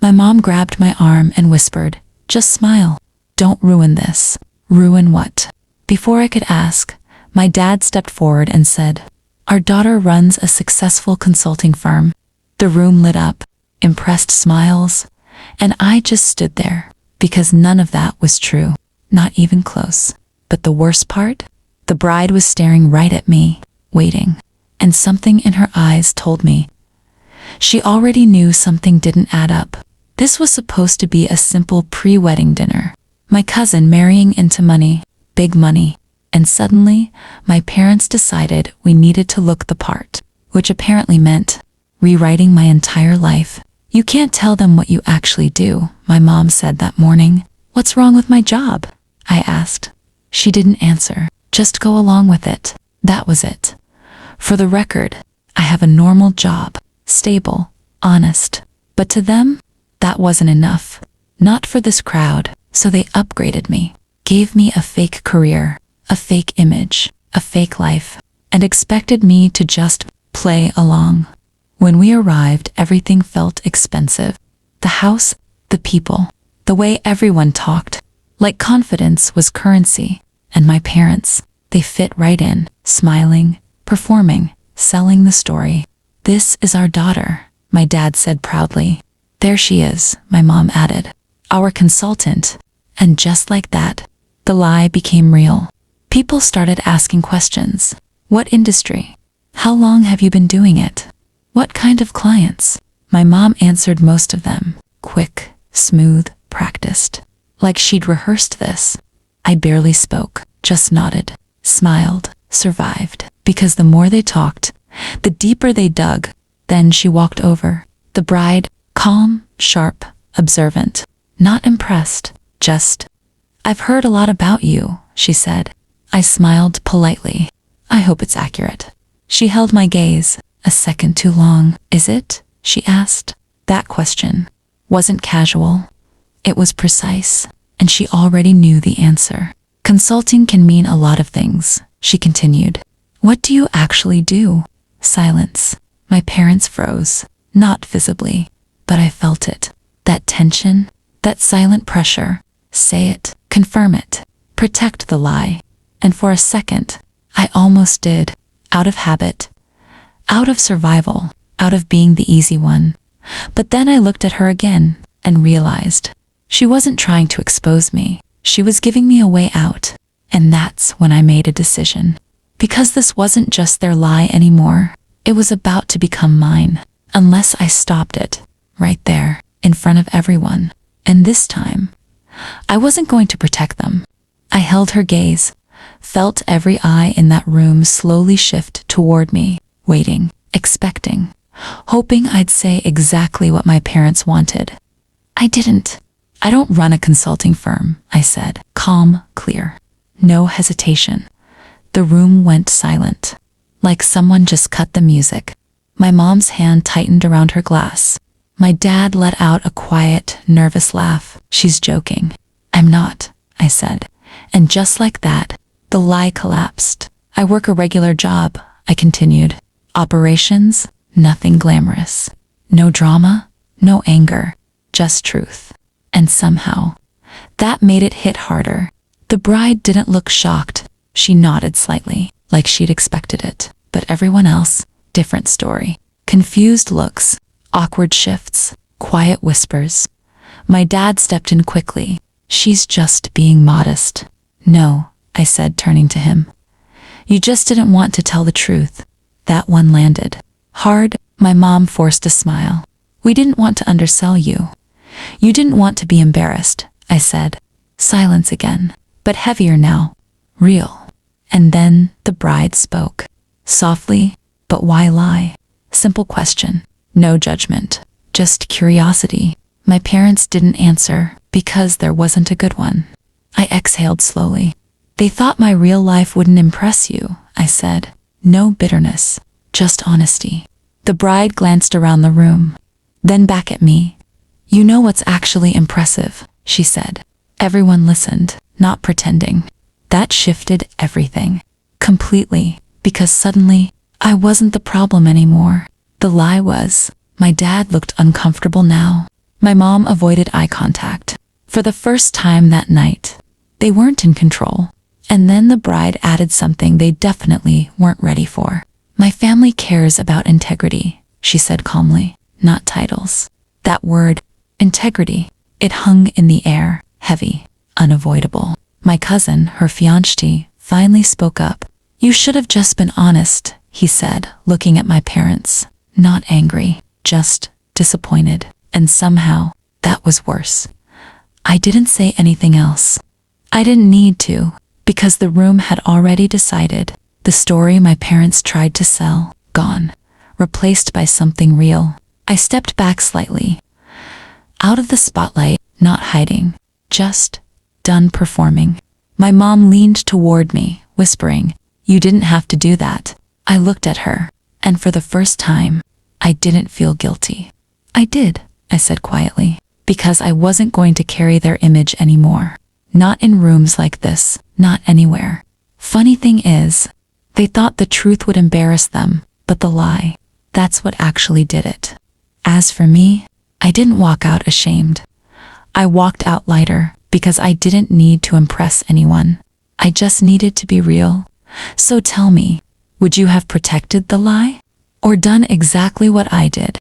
My mom grabbed my arm and whispered, "Just smile. Don't ruin this." Ruin what? Before I could ask, my dad stepped forward and said, "Our daughter runs a successful consulting firm." The room lit up, impressed smiles, and I just stood there, because none of that was true, not even close. But the worst part? The bride was staring right at me, waiting, and something in her eyes told me. She already knew something didn't add up. This was supposed to be a simple pre-wedding dinner. My cousin marrying into money, big money, and suddenly, my parents decided we needed to look the part, which apparently meant rewriting my entire life. "You can't tell them what you actually do," my mom said that morning. "What's wrong with my job?" I asked. She didn't answer. "Just go along with it." That was it. For the record, I have a normal job, stable, honest. But to them, that wasn't enough. Not for this crowd, so they upgraded me, gave me a fake career, a fake image, a fake life, and expected me to just play along. When we arrived, everything felt expensive. The house, the people, the way everyone talked, like confidence was currency. And my parents, they fit right in, smiling, performing, selling the story. "This is our daughter," my dad said proudly. "There she is," my mom added. "Our consultant." And just like that, the lie became real. People started asking questions. "What industry? How long have you been doing it? What kind of clients?" My mom answered most of them, quick, smooth, practiced, like she'd rehearsed this. I barely spoke, just nodded, smiled, survived, because the more they talked, the deeper they dug. Then she walked over. The bride, calm, sharp, observant, not impressed, just, "I've heard a lot about you," she said. I smiled politely. "I hope it's accurate." She held my gaze, a second too long. "Is it?" she asked. That question wasn't casual. It was precise, and she already knew the answer. "Consulting can mean a lot of things," she continued. "What do you actually do?" Silence. My parents froze, not visibly, but I felt it. That tension, that silent pressure. Say it, confirm it, protect the lie. And for a second, I almost did, out of habit, out of survival, out of being the easy one. But then I looked at her again and realized she wasn't trying to expose me. She was giving me a way out. And that's when I made a decision. Because this wasn't just their lie anymore. It was about to become mine, unless I stopped it, right there, in front of everyone. And this time, I wasn't going to protect them. I held her gaze, felt every eye in that room slowly shift toward me, waiting, expecting, hoping I'd say exactly what my parents wanted. I didn't. "I don't run a consulting firm," I said, calm, clear. No hesitation. The room went silent, like someone just cut the music. My mom's hand tightened around her glass. My dad let out a quiet, nervous laugh. "She's joking." "I'm not," I said. And just like that, the lie collapsed. "I work a regular job," I continued. "Operations, nothing glamorous. No drama, no anger, just truth." And somehow, that made it hit harder. The bride didn't look shocked. She nodded slightly, like she'd expected it. But everyone else, different story. Confused looks, awkward shifts, quiet whispers. My dad stepped in quickly. "She's just being modest." "No," I said, turning to him. "You just didn't want to tell the truth." That one landed hard. My mom forced a smile. "We didn't want to undersell you. You didn't want to be embarrassed," I said. Silence again, but heavier now. Real. And then the bride spoke. Softly, "But why lie?" Simple question. No judgment. Just curiosity. My parents didn't answer, because there wasn't a good one. I exhaled slowly. "They thought my real life wouldn't impress you," I said. No bitterness, just honesty. The bride glanced around the room, then back at me. "You know what's actually impressive," she said. Everyone listened, not pretending. That shifted everything. Completely, because suddenly, I wasn't the problem anymore. The lie was. My dad looked uncomfortable now. My mom avoided eye contact. For the first time that night, they weren't in control. And then the bride added something they definitely weren't ready for. My family cares about integrity, she said calmly, not titles. That word, integrity, it hung in the air, heavy, unavoidable. My cousin, her fiancé, finally spoke up. You should have just been honest, he said, looking at my parents. Not angry, just disappointed. And somehow, that was worse. I didn't say anything else. I didn't need to, because the room had already decided. The story my parents tried to sell, gone, replaced by something real. I stepped back slightly, out of the spotlight, not hiding, just done performing. My mom leaned toward me, whispering, "You didn't have to do that." I looked at her, and for the first time, I didn't feel guilty. I did, I said quietly, because I wasn't going to carry their image anymore. Not in rooms like this, not anywhere. Funny thing is, they thought the truth would embarrass them, but the lie, that's what actually did it. As for me, I didn't walk out ashamed. I walked out lighter because I didn't need to impress anyone. I just needed to be real. So tell me, would you have protected the lie? Or done exactly what I did?